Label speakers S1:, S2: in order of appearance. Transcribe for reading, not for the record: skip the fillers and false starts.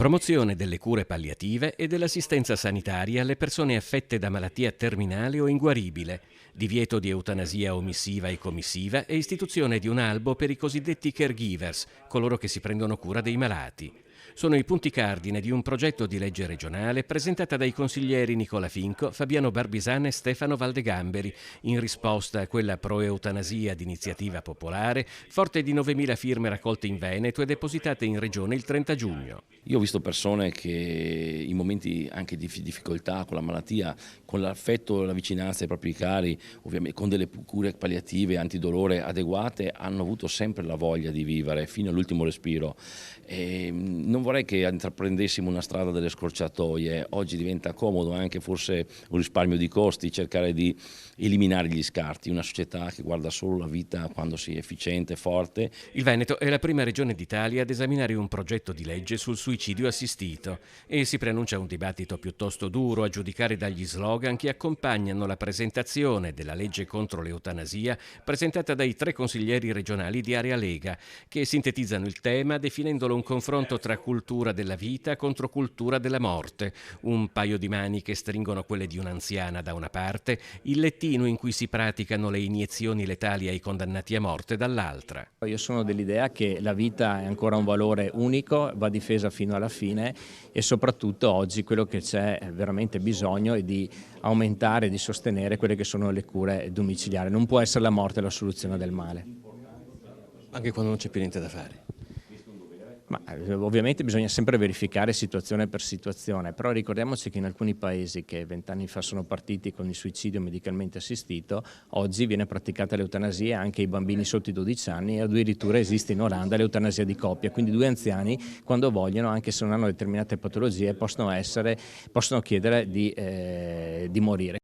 S1: Promozione delle cure palliative e dell'assistenza sanitaria alle persone affette da malattia terminale o inguaribile, divieto di eutanasia omissiva e commissiva e istituzione di un albo per i cosiddetti caregivers, coloro che si prendono cura dei malati. Sono i punti cardine di un progetto di legge regionale presentata dai consiglieri Nicola Finco, Fabiano Barbisana e Stefano Valdegamberi, in risposta a quella pro-eutanasia d'iniziativa popolare, forte di 9.000 firme raccolte in Veneto e depositate in regione il 30 giugno.
S2: Io ho visto persone che in momenti anche di difficoltà con la malattia, con l'affetto e la vicinanza ai propri cari, ovviamente con delle cure palliative, antidolore adeguate, hanno avuto sempre la voglia di vivere fino all'ultimo respiro. Non vorrei che intraprendessimo una strada delle scorciatoie. Oggi diventa comodo anche forse un risparmio di costi cercare di eliminare gli scarti, una società che guarda solo la vita quando si è efficiente, forte.
S1: Il Veneto è la prima regione d'Italia ad esaminare un progetto di legge sul suicidio assistito e si preannuncia un dibattito piuttosto duro a giudicare dagli slogan che accompagnano la presentazione della legge contro l'eutanasia presentata dai 3 consiglieri regionali di Area Lega, che sintetizzano il tema definendolo un confronto tra cultura della vita contro cultura della morte, un paio di mani che stringono quelle di un'anziana da una parte, il lettino in cui si praticano le iniezioni letali ai condannati a morte dall'altra.
S3: Io sono dell'idea che la vita è ancora un valore unico, va difesa fino alla fine e soprattutto oggi quello che c'è veramente bisogno è di aumentare, di sostenere quelle che sono le cure domiciliari. Non può essere la morte la soluzione del male.
S1: Anche quando non c'è più niente da fare.
S3: Ma ovviamente bisogna sempre verificare situazione per situazione, però ricordiamoci che in alcuni paesi che 20 anni fa sono partiti con il suicidio medicalmente assistito, oggi viene praticata l'eutanasia anche ai bambini sotto i 12 anni e addirittura esiste in Olanda l'eutanasia di coppia, quindi 2 anziani quando vogliono, anche se non hanno determinate patologie, possono chiedere di morire.